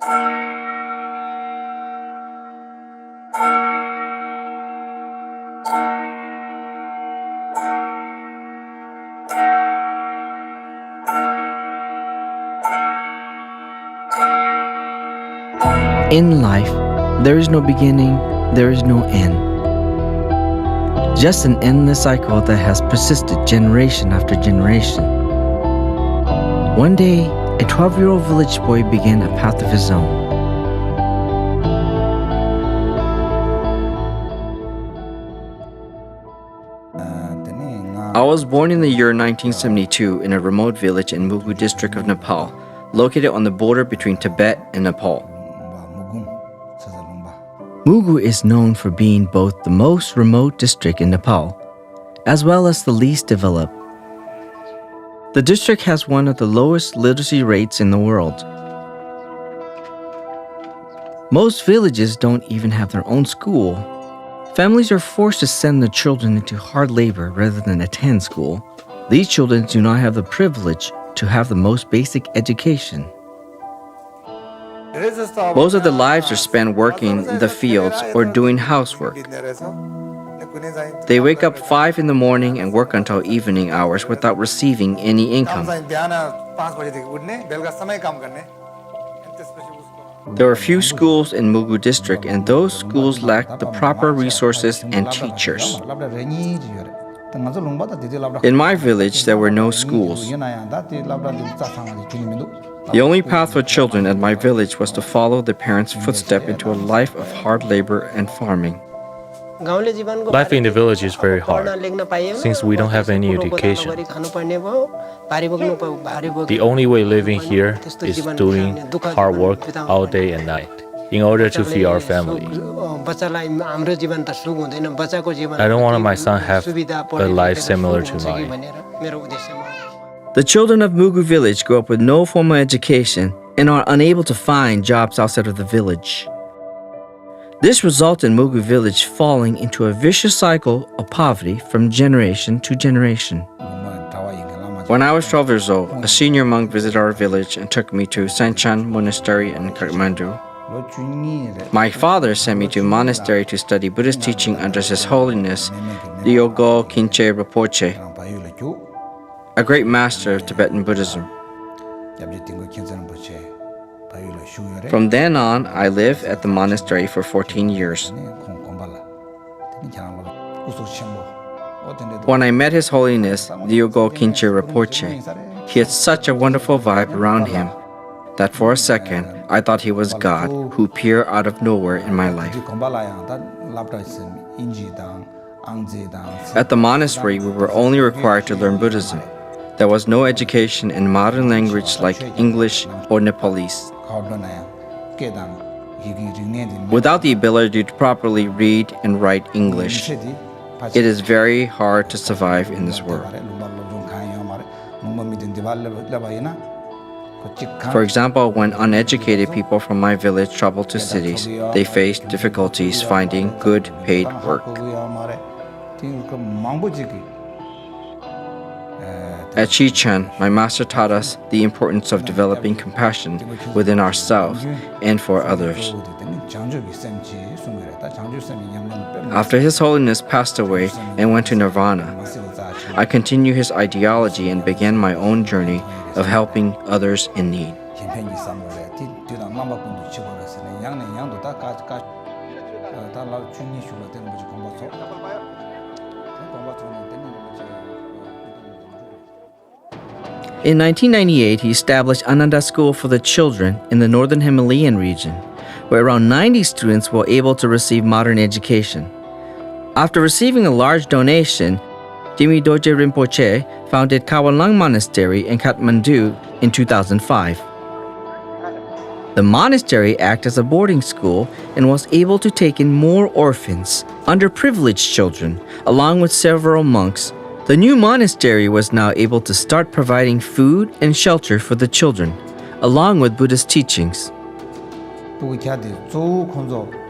In life, there is no beginning, there is no end. Just an endless cycle that has persisted generation after generation. One day, a 12-year-old village boy began a path of his own. I was born in the year 1972 in a remote village in Mugu district of Nepal, located on the border between Tibet and Nepal. Mugu is known for being both the most remote district in Nepal, as well as the least developed. The district has one of the lowest literacy rates in the world. Most villages don't even have their own school. Families are forced to send their children into hard labor rather than attend school. These children do not have the privilege to have the most basic education. Most of their lives are spent working in the fields or doing housework. They wake up 5 in the morning and work until evening hours without receiving any income. There are few schools in Mugu district, and those schools lack the proper resources and teachers. In my village, there were no schools. The only path for children at my village was to follow their parents' footsteps into a life of hard labor and farming. Life in the village is very hard, since we don't have any education. The only way living here is doing hard work all day and night in order to feed our family. I don't want my son to have a life similar to mine. The children of Mugu village grow up with no formal education and are unable to find jobs outside of the village. This results in Mugu village falling into a vicious cycle of poverty from generation to generation. When I was 12 years old, a senior monk visited our village and took me to Saṃsāra monastery in Kathmandu. My father sent me to a monastery to study Buddhist teaching under His Holiness Lyogo Khinche Rinpoche, a great master of Tibetan Buddhism. From then on, I lived at the monastery for 14 years. When I met His Holiness Lyogo Khinche Rinpoche, he had such a wonderful vibe around him that for a second I thought he was God who appeared out of nowhere in my life. At the monastery, we were only required to learn Buddhism. There was no education in modern language like English or Nepalese. Without the ability to properly read and write English, it is very hard to survive in this world. For example, when uneducated people from my village travel to cities, they face difficulties finding good paid work. At Chichen, my master taught us the importance of developing compassion within ourselves and for others. After His Holiness passed away and went to Nirvana, I continued his ideology and began my own journey of helping others in need. In 1998, he established Ananda School for the Children in the Northern Himalayan region, where around 90 students were able to receive modern education. After receiving a large donation, Jimmy Dorje Rinpoche founded Kawalang Monastery in Kathmandu in 2005. The monastery acted as a boarding school and was able to take in more orphans, underprivileged children, along with several monks. The new monastery was now able to start providing food and shelter for the children, along with Buddhist teachings.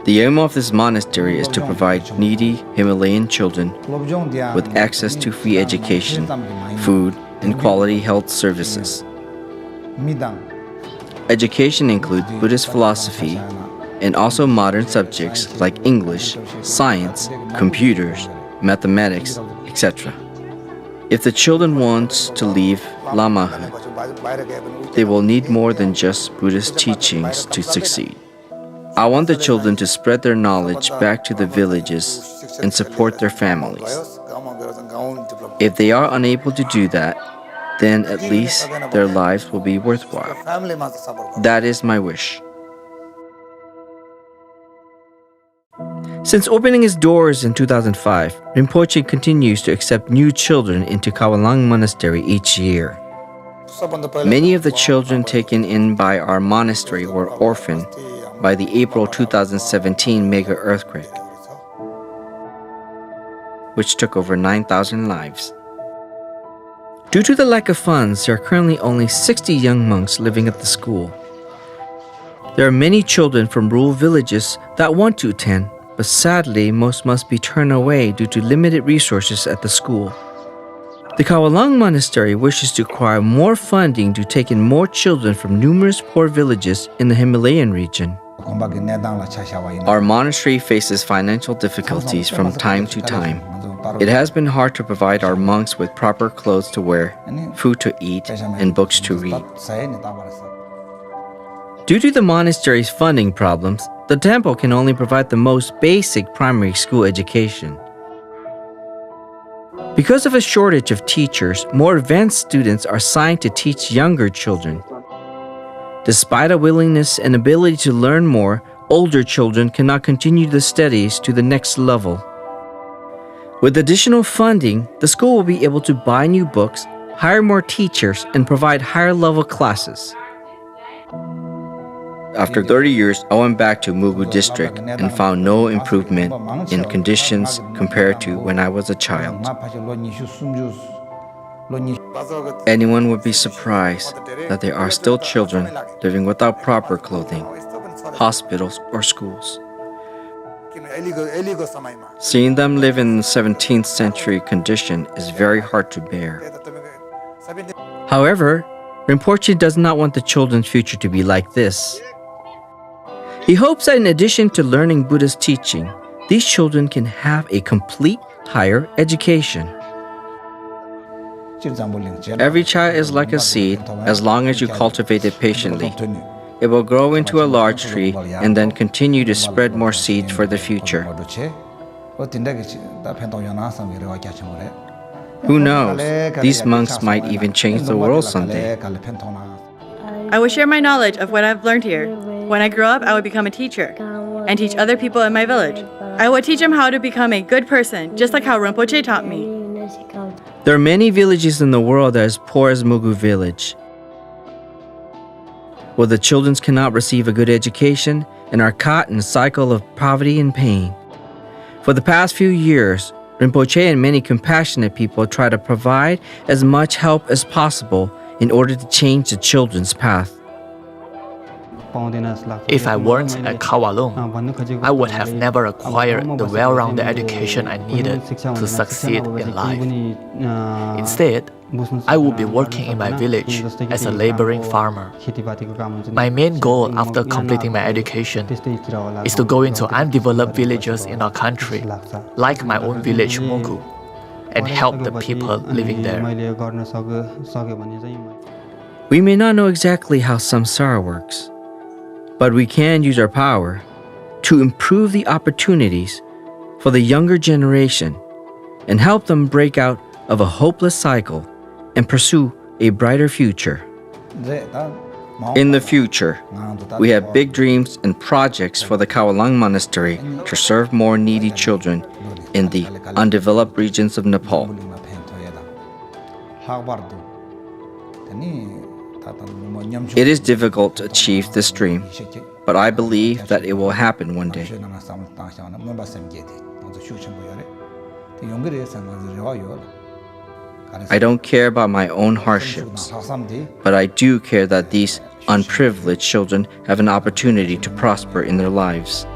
The aim of this monastery is to provide needy Himalayan children with access to free education, food, and quality health services. Education includes Buddhist philosophy and also modern subjects like English, science, computers, mathematics, etc. If the children want to leave Lamahood, they will need more than just Buddhist teachings to succeed. I want the children to spread their knowledge back to the villages and support their families. If they are unable to do that, then at least their lives will be worthwhile. That is my wish. Since opening its doors in 2005, Rinpoche continues to accept new children into Kawalang Monastery each year. Many of the children taken in by our monastery were orphaned by the April 2017 mega earthquake, which took over 9,000 lives. Due to the lack of funds, there are currently only 60 young monks living at the school. There are many children from rural villages that want to attend, but sadly, most must be turned away due to limited resources at the school. The Kawalang Monastery wishes to acquire more funding to take in more children from numerous poor villages in the Himalayan region. Our monastery faces financial difficulties from time to time. It has been hard to provide our monks with proper clothes to wear, food to eat, and books to read. Due to the monastery's funding problems, the temple can only provide the most basic primary school education. Because of a shortage of teachers, more advanced students are assigned to teach younger children. Despite a willingness and ability to learn more, older children cannot continue the studies to the next level. With additional funding, the school will be able to buy new books, hire more teachers, and provide higher level classes. After 30 years, I went back to Mugu district and found no improvement in conditions compared to when I was a child. Anyone would be surprised that there are still children living without proper clothing, hospitals, or schools. Seeing them live in 17th century condition is very hard to bear. However, Rinpoche does not want the children's future to be like this. He hopes that in addition to learning Buddhist teaching, these children can have a complete higher education. Every child is like a seed. As long as you cultivate it patiently, it will grow into a large tree and then continue to spread more seeds for the future. Who knows? These monks might even change the world someday. I will share my knowledge of what I've learned here. When I grow up, I will become a teacher and teach other people in my village. I will teach them how to become a good person, just like how Rinpoche taught me. There are many villages in the world that are as poor as Mugu village, where the children cannot receive a good education and are caught in a cycle of poverty and pain. For the past few years, Rinpoche and many compassionate people try to provide as much help as possible in order to change the children's path. If I weren't at Kawalung, I would have never acquired the well-rounded education I needed to succeed in life. Instead, I would be working in my village as a laboring farmer. My main goal after completing my education is to go into undeveloped villages in our country, like my own village Mugu, and help the people living there. We may not know exactly how Saṃsāra works, but we can use our power to improve the opportunities for the younger generation and help them break out of a hopeless cycle and pursue a brighter future. In the future, we have big dreams and projects for the Kawalang Monastery to serve more needy children in the undeveloped regions of Nepal. It is difficult to achieve this dream, but I believe that it will happen one day. I don't care about my own hardships, but I do care that these unprivileged children have an opportunity to prosper in their lives.